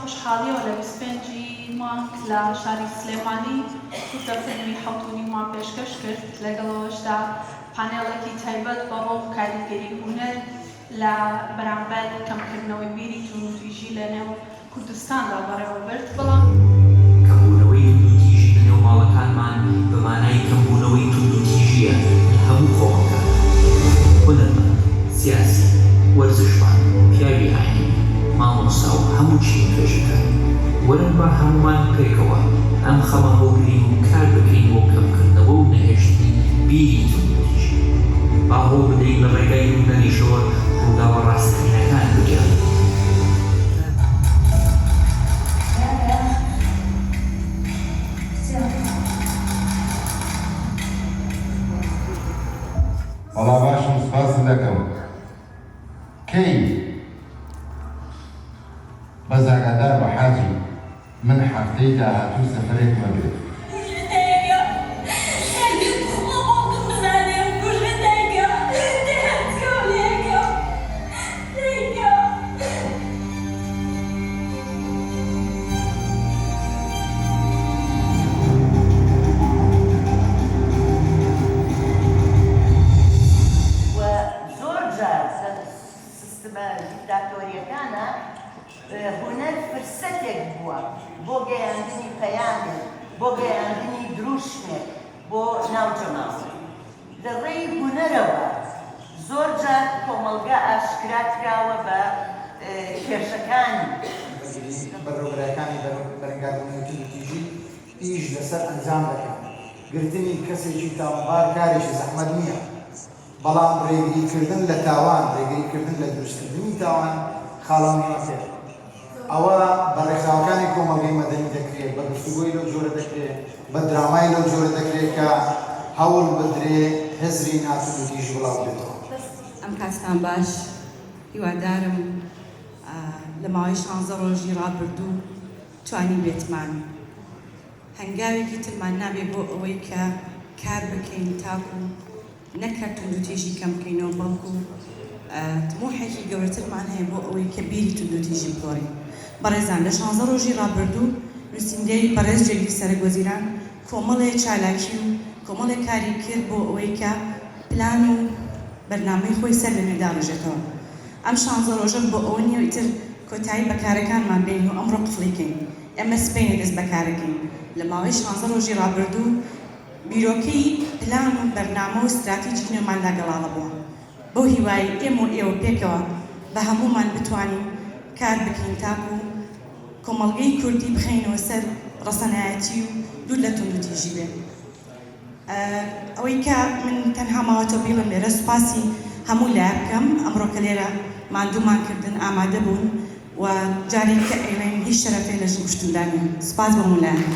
خوشحاڵی و لە 25 مانگ لە شاری سلێمانی کورتە فیلمی حەوتونی مان پێشکەش کرد لەگەڵەوەشدا پانێڵێکی تایبەت بە ڕۆڵ کاریگەری هونەر لە بەرامبەر کەمکردنەوەی بیری توندوتیژی لە نێو کوردستاندا بەڕێوەبرد بەڵام کەمبوونەوەی توندوتیژی لە نێو ماڵەکانمان بە مانای کەمبوونەوەی توندوتیژیە هەموو قۆمەکان هونەرمەند سیاسی وەرزشمان پیاوی ئاینی مامۆستا و هەموو چی توێژەکان وەرن با هەمومان پێکەوە ئەم خەمە هەوڵگرین و کار بکەین بۆ کەمکردنەوە و نەهێشتنی بیری توندوتیژی با هەوڵ بدەین لە ڕێگای هونەریشەوە ڕووداوە ڕاستەقینەکان بگیان والله باشم سپاس دەکەم کەی بەزاگادار بە حاجی من هەفتەی داهاتوو سەفەرێکمە بێت دیکتاتۆریەکانە هونەر فرسەتێک بووە بۆ گەیاندنی پەیامێک بۆ گەیاندنی دروشمێک بۆ ناوجەماڵ لە ڕێی هونەرەوە زۆر جار کۆمەڵگە ئاشکرا کراوە بە کێشەکانی بەڕێوەبەرەکانی بەرەنگاربوونەوەی توندوتیژی ئیش لەسەر ئەنجام دەکەن گرتنی کەسێکی تاوانبار کارێکی زەحمەت نییە بەڵام ڕێگریکردن لە تاوان ڕێگریکردن لە دروستکردنی تاوان خاڵاوی فێر ئەوە بە ڕێکخراوەکانی کۆمەڵگەی مەدەنی دەکرێت بە گفتوگۆی لەو جۆرە دەکرێت بە درامای لەو جۆرە دەکرێت کە هەوڵ بدرێ هەزری ناتوندوتیژی بڵاو بێتەوە. ئەم کاتتان باش هیوادارم لە ماوەی 16 ڕۆژی ڕابردوو توانی بێتمان هەنگاوێکی ترمان نابێت بۆ ئەوەی کە کار بکەین تاکو نەکە توندوتیژی کەم بکەینەوە بەڵکو طموحێکی گەورەترمان هەیە بۆ ئەوەی کە بیری توندوتیژی بگۆڕین. بەڕێزان لە 16 ڕۆژی ڕابردوو نووسینگەی بەڕێز جێگیری سەرۆکوەزیران کۆمەڵێک چالاکی و کۆمەڵێک کاری کرد بۆ ئەوەی کە پلان و بەرنامەی خۆی سەر لە نوێدا ڕژێتەوە. ئەم 16 ڕۆژەم بۆ ئەوە نییە ئیتر کۆتایی بەکارەکانمان بین و ئەمڕۆ قفڵیکەین ئێمە سبەینە دەست بەکارەکەین. لە ماوەی 16 ڕۆژی ڕابردوو بیرۆکەی پلان و بەرنامە و استراتیجی نوێمان لەگەڵاڵە بووە بۆ هیوای ئێمە و ئێوە پێکەوە بە هەمومان بتوانین کار بکەین تاکو کۆمەڵگەی کوردی بخەینەوە سەر ڕەسەنایەتی و دوور لە توندوتیژی بێت. ئەوەی کە من تەنها ماوەتە بیڵم لێرە سوپاسی هەموو لای بکەم ئەمڕۆ کە لێرە ماندوومان کردن ئامادە بوون و جارێک کە ئێڵێن هیچ شەرەفێ لە ژوشتوندانە سوپاس بە هەموو لایەن.